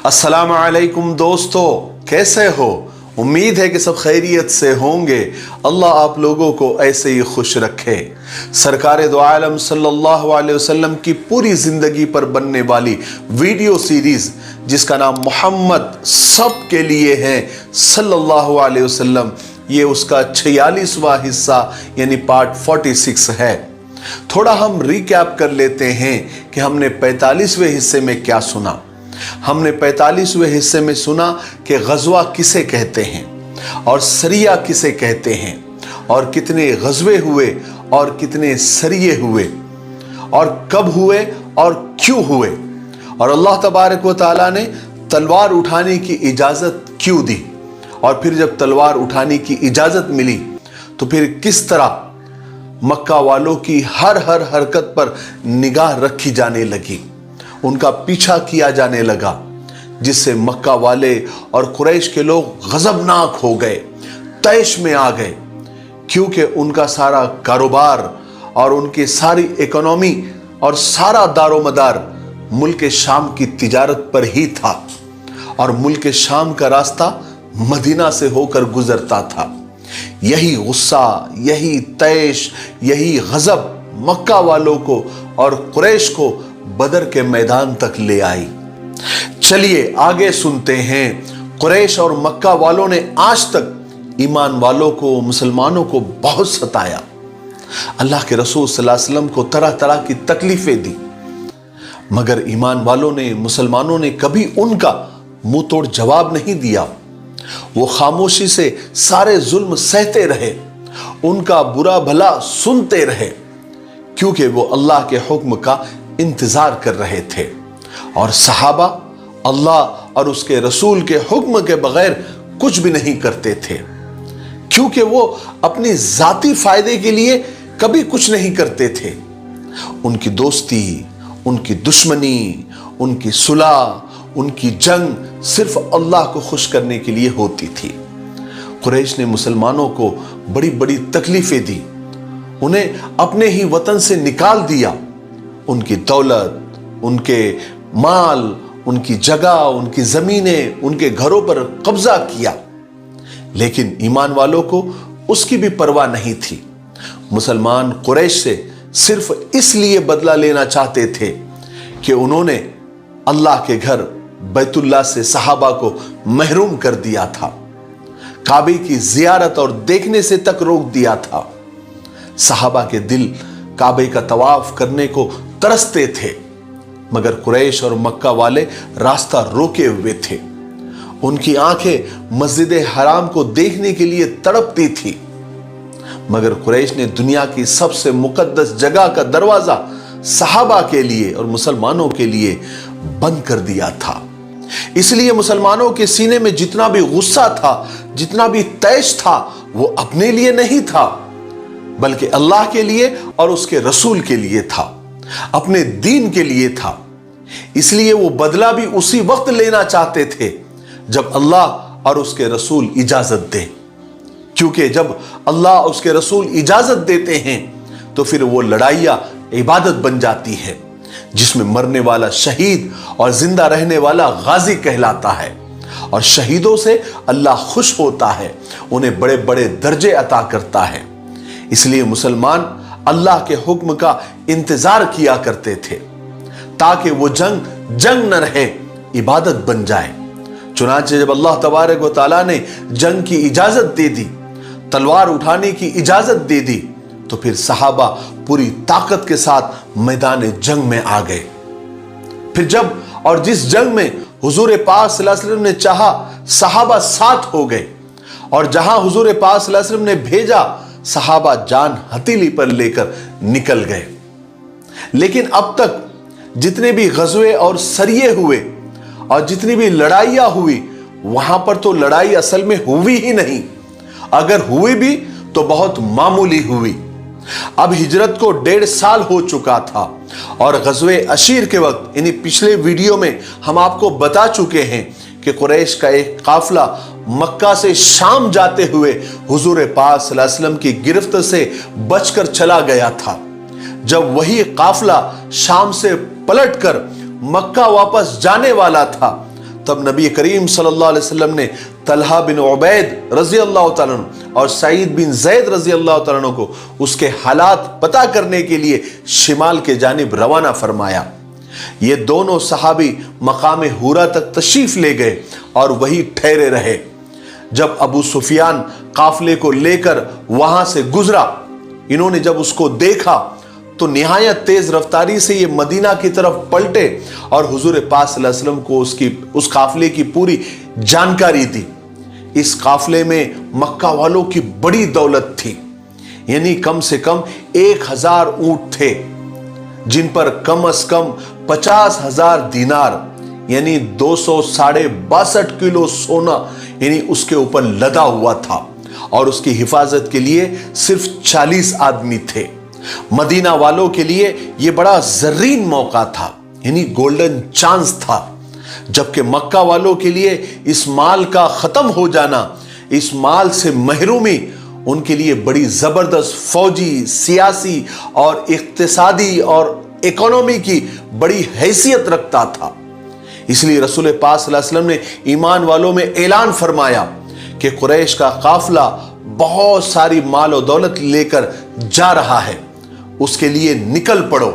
अस्सलाम वालेकुम दोस्तों, कैसे हो? उम्मीद है कि सब खैरियत से होंगे। अल्लाह आप लोगों को ऐसे ही खुश रखे। सरकार दो आलम सल्लल्लाहु अलैहि वसल्लम की पूरी जिंदगी पर बनने वाली वीडियो सीरीज जिसका नाम मोहम्मद सब के लिए है सल्लल्लाहु अलैहि वसल्लम, ये उसका 46वां हिस्सा यानी पार्ट 46 है। थोड़ा हम रिकैप कर लेते हैं कि हमने 45वें हिस्से में क्या सुना। हमने 45वें हिस्से में सुना कि गज़वा किसे कहते हैं और सरिया किसे कहते हैं और कितने गज़वे हुए और कितने सरिये हुए और कब हुए और क्यों हुए, और अल्लाह तबारक व तआला ने तलवार उठाने की इजाज़त क्यों दी, और फिर जब तलवार उठाने की इजाज़त मिली तो फिर किस तरह मक्का वालों की हर हरकत पर निगाह रखी जाने लगी, उनका पीछा किया जाने लगा, जिससे मक्का वाले और कुरैश के लोग गजबनाक हो गए, तैश में आ गए, क्योंकि उनका सारा कारोबार और उनकी सारी इकोनॉमी और सारा दारोमदार मुल्क शाम की तिजारत पर ही था, और मुल्क शाम का रास्ता मदीना से होकर गुजरता था। यही गुस्सा, यही तैश, यही गजब मक्का वालों को और कुरैश को बदर के मैदान तक ले आई। चलिए आगे सुनते हैं। कुरैश और मक्का वालों ने आज तक ईमान वालों को, मुसलमानों को बहुत सताया। अल्लाह के रसूल सल्लल्लाहु अलैहि वसल्लम को तरह तरह की तकलीफें दी, मगर ईमान वालों ने, मुसलमानों ने कभी उनका मुंह तोड़ जवाब नहीं दिया। वो खामोशी से सारे जुल्म सहते रहे, उनका बुरा भला सुनते रहे, क्योंकि वो अल्लाह के हुक्म का इंतजार कर रहे थे। और सहाबा अल्लाह और उसके रसूल के हुक्म के बगैर कुछ भी नहीं करते थे, क्योंकि वो अपनी जाती फायदे के लिए कभी कुछ नहीं करते थे। उनकी दोस्ती, उनकी दुश्मनी, उनकी सुलह, उनकी जंग सिर्फ अल्लाह को खुश करने के लिए होती थी। कुरैश ने मुसलमानों को बड़ी बड़ी तकलीफें दी, उन्हें अपने ही वतन से निकाल दिया, उनकी दौलत, उनके माल, उनकी जगह, उनकी जमीनें, उनके घरों पर कब्जा किया, लेकिन ईमान वालों को उसकी भी परवाह नहीं थी। मुसलमान कुरैश से सिर्फ इसलिए बदला लेना चाहते थे कि उन्होंने अल्लाह के घर बैतुल्लाह से सहाबा को महरूम कर दिया था, काबे की जियारत और देखने से तक रोक दिया था। सहाबा के दिल काबे का तवाफ करने को तरसते थे, मगर कुरैश और मक्का वाले रास्ता रोके हुए थे। उनकी आंखें मस्जिद हराम को देखने के लिए तड़पती थी, मगर कुरैश ने दुनिया की सबसे मुकद्दस जगह का दरवाजा सहाबा के लिए और मुसलमानों के लिए बंद कर दिया था। इसलिए मुसलमानों के सीने में जितना भी गुस्सा था, जितना भी तैश था, वो अपने लिए नहीं था, बल्कि अल्लाह के लिए और उसके रसूल के लिए था, अपने दीन के लिए था। इसलिए वो बदला भी उसी वक्त लेना चाहते थे जब अल्लाह और उसके रसूल इजाजत दे, क्योंकि जब अल्लाह और उसके रसूल इजाजत देते हैं तो फिर वो लड़ाइयां इबादत बन जाती है, जिसमें मरने वाला शहीद और जिंदा रहने वाला गाजी कहलाता है, और शहीदों से अल्लाह खुश होता है, उन्हें बड़े बड़े दर्जे अता करता है। इसलिए मुसलमान अल्लाह के हुक्म का इंतजार किया करते थे, ताकि वो जंग न रहे, इबादत बन जाए। चुनांचे जब अल्लाह तबारक व तआला ने जंग की इजाजत दे दी, तलवार उठाने की इजाजत दे दी, तो फिर सहाबा पूरी ताकत के साथ मैदान जंग में आ गए। फिर जब और जिस जंग में हुजूर पाक सल्लल्लाहु अलैहि वसल्लम ने चाहा, सहाबा साथ हो गए, और जहां हुजूर पाक सल्लल्लाहु अलैहि वसल्लम ने भेजा, सहाबा जान हथेली पर लेकर निकल गए। लेकिन अब तक जितने भी गज़वे और सरिये हुए और जितनी भी लड़ाइयां हुई, वहां पर तो लड़ाई असल में हुई ही नहीं, अगर हुई भी तो बहुत मामूली हुई। अब हिजरत को 1.5 साल हो चुका था, और गज़वे अशीर के वक्त, यानी पिछले वीडियो में हम आपको बता चुके हैं कि कुरैश का एक काफिला मक्का से शाम जाते हुए हुजूर पाक सल्लल्लाहु अलैहि वसल्लम की गिरफ्त से बचकर चला गया था। जब वही काफिला शाम से पलटकर मक्का वापस जाने वाला था, तब नबी करीम सल्लल्लाहु अलैहि वसल्लम ने तलहा बिन उबैद रजी अल्लाह तआला अन्हु और सईद बिन ज़ैद रजी अल्लाह तआला अन्हु को उसके हालात पता करने के लिए शिमाल के जानिब रवाना फरमाया। ये दोनों सहाबी मकाम हुरा तक तशरीफ ले गए और वही ठहरे रहे। जब अबू सुफियान काफिले को लेकर वहां से गुजरा, इन्होंने जब उसको देखा तो निहायत तेज रफ्तारी से ये मदीना की तरफ पलटे और हुजूर पाक सल्लल्लाहु अलैहि वसल्लम को उस काफिले की पूरी जानकारी दी। इस काफिले में मक्का वालों की बड़ी दौलत थी, यानी कम से कम 1000 ऊंट थे, जिन पर कम से कम 50,000 दीनार यानी 262 किलो सोना यानी उसके ऊपर लदा हुआ था, और उसकी हिफाजत के लिए सिर्फ 40 आदमी थे। मदीना वालों के लिए यह बड़ा जर्रीन मौका था, यानी गोल्डन चांस था, जबकि मक्का वालों के लिए इस माल का खत्म हो जाना, इस माल से महरूमी उनके लिए बड़ी जबरदस्त फौजी, सियासी और इक्तिसादी और इकोनॉमी की बड़ी हैसियत रखता था। इसलिए रसूल पाक सल्लल्लाहु अलैहि वसल्लम ने ईमान वालों में ऐलान फरमाया कि कुरैश का काफिला बहुत सारी माल और दौलत लेकर जा रहा है, उसके लिए निकल पड़ो,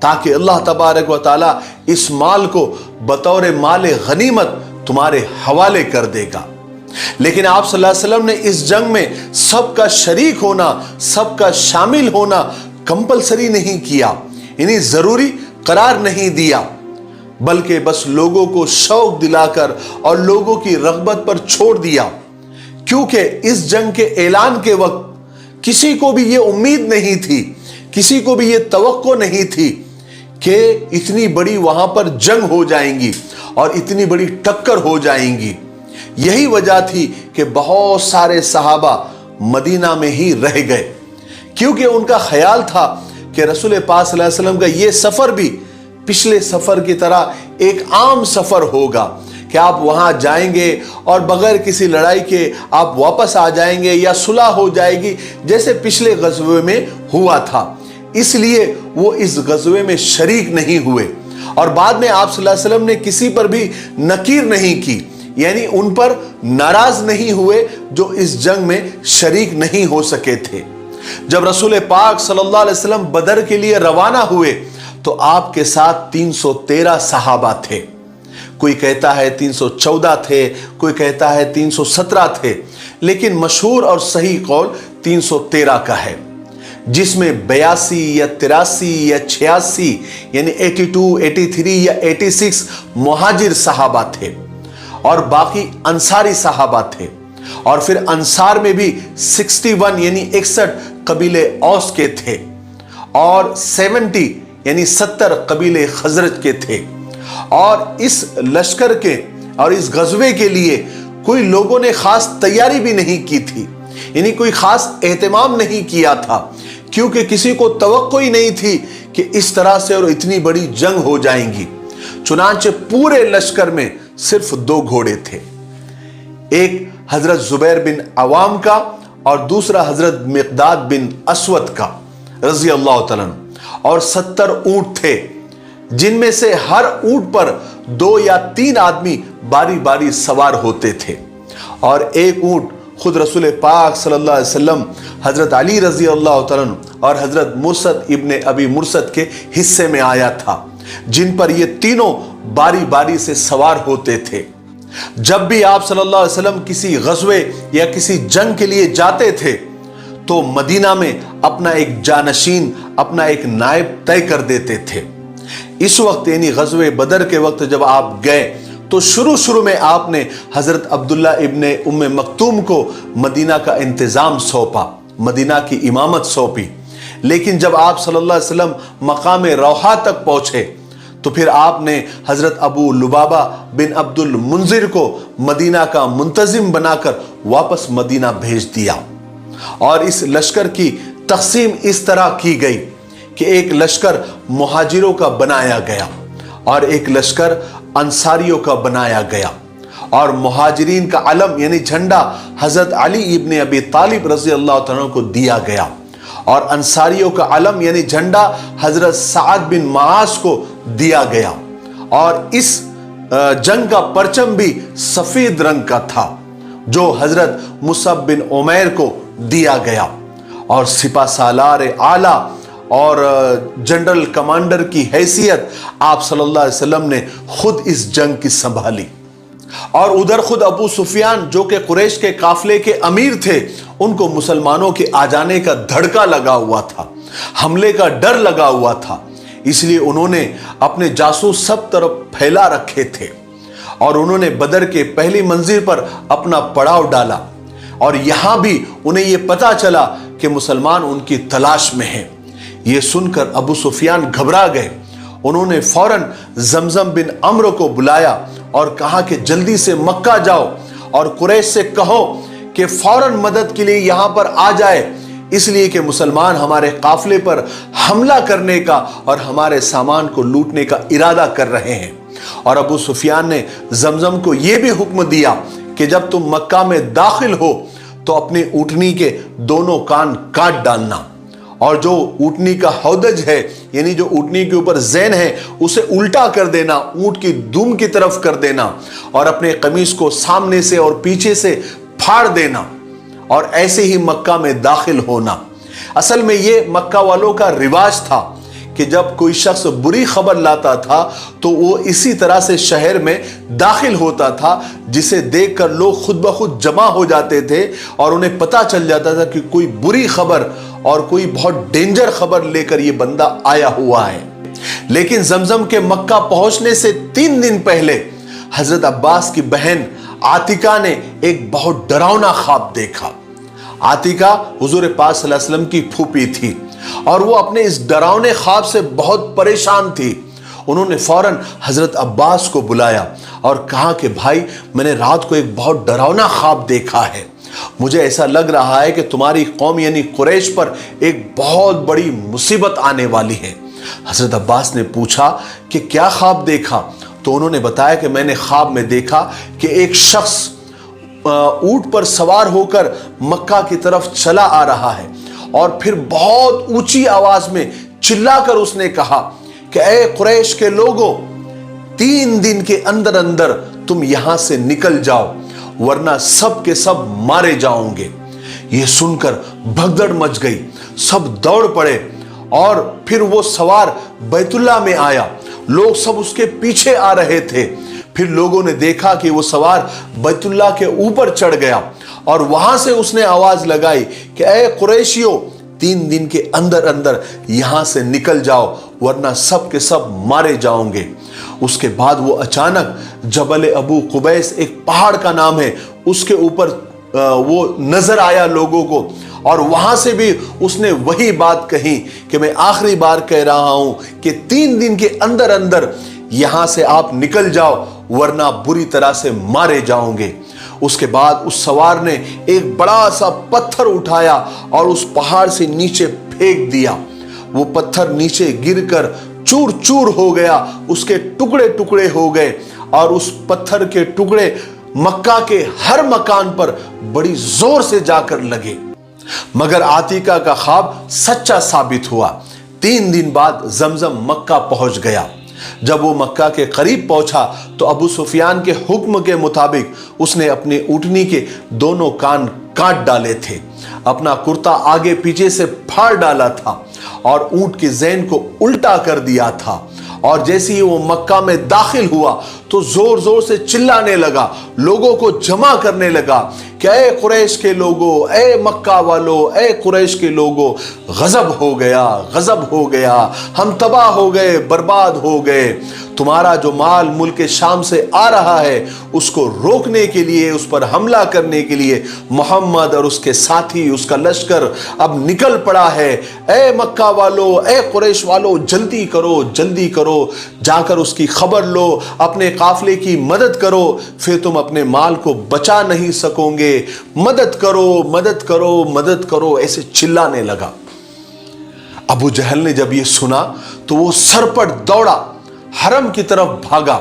ताकि अल्लाह तबारक व तआला इस माल को बतौर माल गनीमत तुम्हारे हवाले कर देगा। लेकिन आप सल्लल्लाहु अलैहि वसल्लम ने इस जंग में सबका शरीक होना, सबका शामिल होना कंपलसरी नहीं किया, यानी जरूरी करार नहीं दिया, बल्कि बस लोगों को शौक दिलाकर और लोगों की रग़बत पर छोड़ दिया। क्योंकि इस जंग के ऐलान के वक्त किसी को भी ये उम्मीद नहीं थी, किसी को भी ये तवक्को नहीं थी कि इतनी बड़ी वहां पर जंग हो जाएंगी और इतनी बड़ी टक्कर हो जाएंगी। यही वजह थी कि बहुत सारे सहाबा मदीना में ही रह गए, क्योंकि उनका ख्याल था कि रसूल पाक सल्लल्लाहु अलैहि वसल्लम का ये सफर भी पिछले सफर की तरह एक आम सफर होगा कि आप वहां जाएंगे और बगैर किसी लड़ाई के आप वापस आ जाएंगे या सुलह हो जाएगी, जैसे पिछले गज़वे में हुआ था। इसलिए वो इस गज़वे में शरीक नहीं हुए और बाद में आप सल्लल्लाहु अलैहि वसल्लम ने किसी पर भी नकीर नहीं की, यानी उन पर नाराज नहीं हुए जो इस जंग में शरीक नहीं हो सके थे। जब रसूल पाक सल्लल्लाहु अलैहि वसल्लम बदर के लिए रवाना हुए तो आपके साथ 313 सहाबा थे। कोई कहता है 314 थे, कोई कहता है 317 थे, लेकिन मशहूर और सही कौल 313 का है, जिसमें 82 या 83 या 86 यानी 82, 83 या 86 मुहाजिर सहाबा थे और बाकी अंसारी सहाबा थे। और फिर अंसार में भी 61 यानी 61 कबीले औस के थे और 70 यानी 70 कबीले खजरज के थे। और इस लश्कर के और इस गज़वे के लिए कोई लोगों ने खास तैयारी भी नहीं की थी, यानी कोई खास एहतमाम नहीं किया था, क्योंकि किसी को तवक्को ही नहीं थी कि इस तरह से और इतनी बड़ी जंग हो जाएंगी। चुनांचे पूरे लश्कर में सिर्फ 2 घोड़े थे, एक हजरत जुबैर बिन अवाम का और दूसरा हजरत मिक़दाद बिन अस्वद का रज़ी अल्लाह तआला अन्हु, और 70 ऊंट थे, जिनमें से हर ऊंट पर 2 या 3 आदमी बारी बारी सवार होते थे। और एक ऊंट खुद रसूल पाक सल्लल्लाहु अलैहि वसल्लम, हजरत अली रज़ी अल्लाह तआला अन्हु और हजरत मुर्सद इब्ने अबी मुर्सद के हिस्से में आया था, जिन पर ये तीनों बारी बारी से सवार होते थे। जब भी आप सल्लल्लाहु अलैहि वसल्लम किसी गज़वे या किसी जंग के लिए जाते थे तो मदीना में अपना एक जानशीन, अपना एक नायब तय कर देते थे। इस वक्त यानी गज़वे बदर के वक्त जब आप गए तो शुरू में आपने हजरत अब्दुल्ला इब्ने उम्मे मक्तूम को मदीना का इंतजाम सौंपा, मदीना की इमामत सौंपी। लेकिन जब आप सल्लल्लाहु अलैहि वसल्लम मकाम रौहा तक पहुंचे तो फिर आपने हजरत अबू लुबाबा बिन अब्दुल मुंजिर को मदीना का मुंतजिम बनाकर वापस मदीना भेज दिया। और इस लश्कर की तकसीम इस तरह की गई कि एक लश्कर मुहाजिरों का बनाया गया और एक लश्कर अंसारियों का बनाया गया, और मुहाजिरीन का अलम यानी झंडा हजरत अली इब्ने अबी तालिब रज़ी अल्लाह तआला को दिया गया, और अंसारियों का अलम यानी झंडा हजरत साद बिन मास को दिया गया। और इस जंग का परचम भी सफेद रंग का था जो हजरत मुसअब बिन उमैर को दिया गया, और सिपा सालार आला और जनरल कमांडर की हैसियत आप सल्लल्लाहु अलैहि वसल्लम ने खुद इस जंग की संभाली। और उधर खुद अबू सुफियान जो कि कुरैश के काफिले के अमीर थे, उनको मुसलमानों के आ जाने का धड़का लगा हुआ था, हमले का डर लगा हुआ था, इसलिए उन्होंने अपने जासूस सब तरफ फैला रखे थे और उन्होंने बदर के पहली मंजिल पर अपना पड़ाव डाला। और यहां भी उन्हें यह पता चला कि मुसलमान उनकी तलाश में हैं। यह सुनकर अबू सुफियान घबरा गए। उन्होंने फौरन जमजम बिन अम्र को बुलाया और कहा कि जल्दी से मक्का जाओ और कुरैश से कहो कि फौरन मदद के लिए यहां पर आ जाए, इसलिए कि मुसलमान हमारे काफिले पर हमला करने का और हमारे सामान को लूटने का इरादा कर रहे हैं। और अबू सुफियान ने जमजम को यह भी हुक्म दिया कि जब तुम मक्का में दाखिल हो तो अपनी ऊँटनी के दोनों कान काट डालना, और जो ऊँटनी का हौदज है यानी जो ऊँटनी के ऊपर ज़ैन है उसे उल्टा कर देना, ऊँट की दुम की तरफ कर देना, और अपने कमीज को सामने से और पीछे से फाड़ देना, और ऐसे ही मक्का में दाखिल होना। असल में ये मक्का वालों का रिवाज था कि जब कोई शख्स बुरी खबर लाता था तो वो इसी तरह से शहर में दाखिल होता था, जिसे देखकर लोग खुद ब खुद जमा हो जाते थे और उन्हें पता चल जाता था कि कोई बुरी खबर और कोई बहुत डेंजर खबर लेकर ये बंदा आया हुआ है। लेकिन जमजम के मक्का पहुंचने से 3 दिन पहले हजरत अब्बास की बहन आतिका ने एक बहुत डरावना ख्वाब देखा। आतिका हुजूर पाक सल्लल्लाहु अलैहि वसल्लम की फूफी थी और वो अपने इस डरावने ख्वाब से बहुत परेशान थी। उन्होंने फौरन हजरत अब्बास को बुलाया और कहा कि भाई, मैंने रात को एक बहुत डरावना ख्वाब देखा है। मुझे ऐसा लग रहा है कि तुम्हारी कौम यानी कुरैश पर एक बहुत बड़ी मुसीबत आने वाली है। हजरत अब्बास ने पूछा कि क्या ख्वाब देखा? तो उन्होंने बताया कि मैंने ख्वाब में देखा कि एक शख्स ऊंट पर सवार होकर मक्का की तरफ चला आ रहा है और फिर बहुत ऊंची आवाज में चिल्लाकर उसने कहा कि ऐ कुरैश के लोगों, 3 दिन के अंदर अंदर तुम यहां से निकल जाओ वरना सब के सब मारे जाओगे। यह सुनकर भगदड़ मच गई, सब दौड़ पड़े और फिर वो सवार बैतुल्ला में आया। लोग सब उसके पीछे आ रहे थे। फिर लोगों ने देखा कि वो सवार बैतुल्ला के ऊपर चढ़ गया और वहां से उसने आवाज लगाई कि ऐ कुरैशियों, 3 दिन के अंदर अंदर यहां से निकल जाओ वरना सब के सब मारे जाओगे। उसके बाद वो अचानक जबल अबू कुबैस, एक पहाड़ का नाम है, उसके ऊपर वो नजर आया लोगों को और वहां से भी उसने वही बात कही कि मैं आखिरी बार कह रहा हूं कि 3 दिन के अंदर अंदर यहां से आप निकल जाओ वरना बुरी तरह से मारे जाओगे। उसके बाद उस सवार ने एक बड़ा सा पत्थर उठाया और उस पहाड़ से नीचे फेंक दिया। वो पत्थर नीचे गिरकर चूर चूर हो गया, उसके टुकड़े टुकड़े हो गए और उस पत्थर के टुकड़े मक्का के हर मकान पर बड़ी जोर से जाकर लगे। मगर आतिका का ख्वाब सच्चा साबित हुआ। 3 दिन बाद जमजम मक्का पहुंच गया। जब वो मक्का के करीब पहुंचा तो अबू सुफियान के हुक्म के मुताबिक उसने अपनी ऊँटनी के दोनों कान काट डाले थे, अपना कुर्ता आगे पीछे से फाड़ डाला था और ऊँट की ज़ैन को उल्टा कर दिया था। और जैसे ही वो मक्का में दाखिल हुआ तो जोर जोर से चिल्लाने लगा, लोगों को जमा करने लगा कि ऐ कुरैश के लोगों, ऐ मक्का वालों, ऐ कुरैश के लोगों, गजब हो गया, गजब हो गया, हम तबाह हो गए, बर्बाद हो गए। तुम्हारा जो माल मुल्क शाम से आ रहा है उसको रोकने के लिए, उस पर हमला करने के लिए मोहम्मद और उसके साथी, उसका लश्कर अब निकल पड़ा है। ऐ मक्का वालों, ऐ कुरैश वालों, जल्दी करो, जल्दी करो, जाकर उसकी खबर लो, अपने काफिले की मदद करो, फिर तुम अपने माल को बचा नहीं सकोगे। मदद करो, मदद करो, मदद करो, ऐसे चिल्लाने लगा। अबू जहल ने जब ये सुना तो वो सरपट दौड़ा, हरम की तरफ भागा।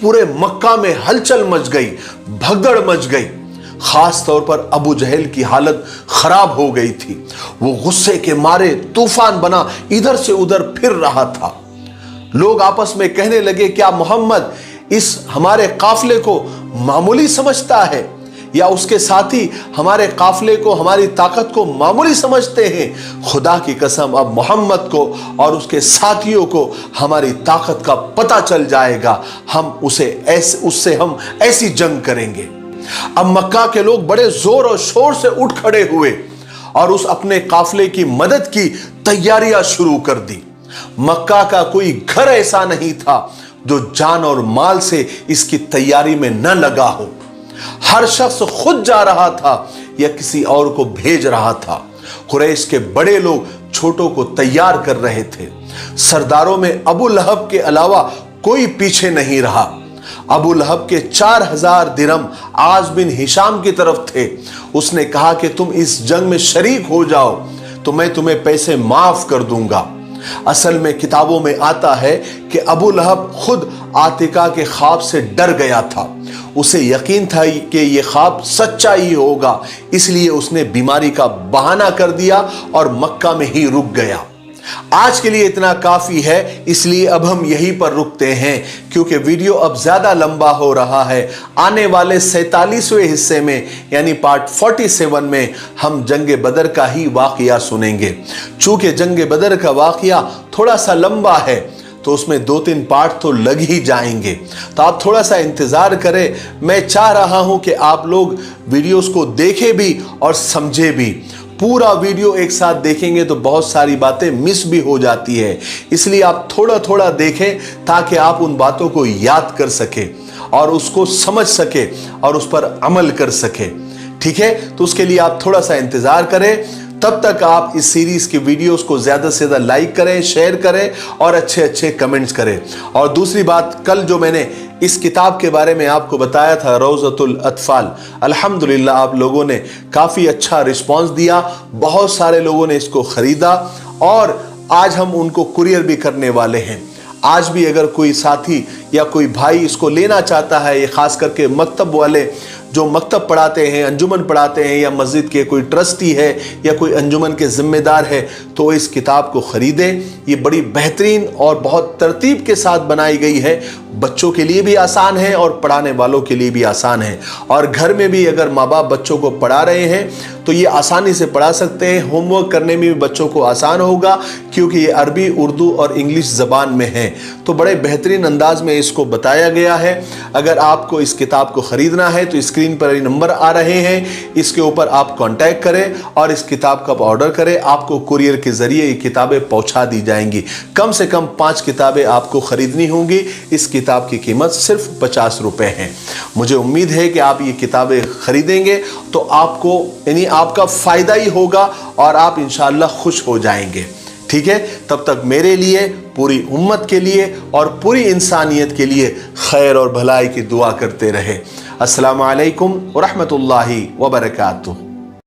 पूरे मक्का में हलचल मच गई, भगदड़ मच गई। खास तौर पर अबू जहल की हालत खराब हो गई थी। वो गुस्से के मारे तूफान बना इधर से उधर फिर रहा था। लोग आपस में कहने लगे, क्या मोहम्मद इस हमारे काफिले को मामूली समझता है, या उसके साथी हमारे काफिले को, हमारी ताकत को मामूली समझते हैं। खुदा की कसम, अब मोहम्मद को और उसके साथियों को हमारी ताकत का पता चल जाएगा। हम उससे हम ऐसी जंग करेंगे। अब मक्का के लोग बड़े जोर और शोर से उठ खड़े हुए और उस अपने काफिले की मदद की तैयारियां शुरू कर दी। मक्का का कोई घर ऐसा नहीं था जो जान और माल से इसकी तैयारी में न लगा हो। हर शख्स खुद जा रहा था या किसी और को भेज रहा था। कुरैश के बड़े लोग छोटों को तैयार कर रहे थे। सरदारों में अबू लहब के अलावा कोई पीछे नहीं रहा। अबू लहब के 4000 दिरहम आज बिन हिशाम की तरफ थे। उसने कहा कि तुम इस जंग में शरीक हो जाओ तो मैं तुम्हें पैसे माफ कर दूंगा। असल में किताबों में आता है कि अबू लहब खुद आतिका के ख्वाब से डर गया था। उसे यकीन था कि यह ख्वाब सच्चा ही होगा, इसलिए उसने बीमारी का बहाना कर दिया और मक्का में ही रुक गया। आज के लिए इतना काफी है, इसलिए अब हम यहीं पर रुकते हैं क्योंकि वीडियो अब ज्यादा लंबा हो रहा है। आने वाले 47वें हिस्से में यानी पार्ट 47 में हम जंग बदर का ही वाकया सुनेंगे। चूंकि जंग बदर का वाकया थोड़ा सा लंबा है तो उसमें 2-3 पार्ट तो लग ही जाएंगे, तो आप थोड़ा सा इंतजार करें। मैं चाह रहा हूं कि आप लोग वीडियोस को देखें भी और समझे भी। पूरा वीडियो एक साथ देखेंगे तो बहुत सारी बातें मिस भी हो जाती है, इसलिए आप थोड़ा थोड़ा देखें ताकि आप उन बातों को याद कर सके और उसको समझ सके और उस पर अमल कर सके। ठीक है, तो उसके लिए आप थोड़ा सा इंतजार करें। तब तक आप इस सीरीज की वीडियोस को ज्यादा से ज्यादा लाइक करें, शेयर करें और अच्छे अच्छे कमेंट्स करें। और दूसरी बात, कल जो मैंने इस किताब के बारे में आपको बताया था, रौज़तुल अत्फाल, अल्हम्दुलिल्लाह आप लोगों ने काफ़ी अच्छा रिस्पांस दिया। बहुत सारे लोगों ने इसको ख़रीदा और आज हम उनको कुरियर भी करने वाले हैं। आज भी अगर कोई साथी या कोई भाई इसको लेना चाहता है, ये ख़ास करके मकतब वाले जो मकतब पढ़ाते हैं, अंजुमन पढ़ाते हैं, या मस्जिद के कोई ट्रस्टी है या कोई अंजुमन के ज़िम्मेदार है, तो इस किताब को ख़रीदें। ये बड़ी बेहतरीन और बहुत तरतीब के साथ बनाई गई है। बच्चों के लिए भी आसान है और पढ़ाने वालों के लिए भी आसान है। और घर में भी अगर माँ बाप बच्चों को पढ़ा रहे हैं तो ये आसानी से पढ़ा सकते हैं। होमवर्क करने में भी बच्चों को आसान होगा क्योंकि ये अरबी, उर्दू और इंग्लिश ज़बान में है। तो बड़े बेहतरीन अंदाज में इसको बताया गया है। अगर आपको इस किताब को ख़रीदना है तो स्क्रीन पर ये नंबर आ रहे हैं, इसके ऊपर आप कांटेक्ट करें और इस किताब का ऑर्डर करें। आपको कुरियर के ज़रिए ये किताबें पहुंचा दी जाएंगी। कम से कम 5 किताबें आपको ख़रीदनी होंगी। इस किताब की कीमत सिर्फ 50 रुपये है। मुझे उम्मीद है कि आप ये किताबें ख़रीदेंगे तो आपको यानी आपका फ़ायदा ही होगा और आप इंशाअल्लाह खुश हो जाएंगे। ठीक है, तब तक मेरे लिए, पूरी उम्मत के लिए और पूरी इंसानियत के लिए खैर और भलाई की दुआ करते रहे। अस्सलामु अलैकुम व रहमतुल्लाहि व बरकातुहू।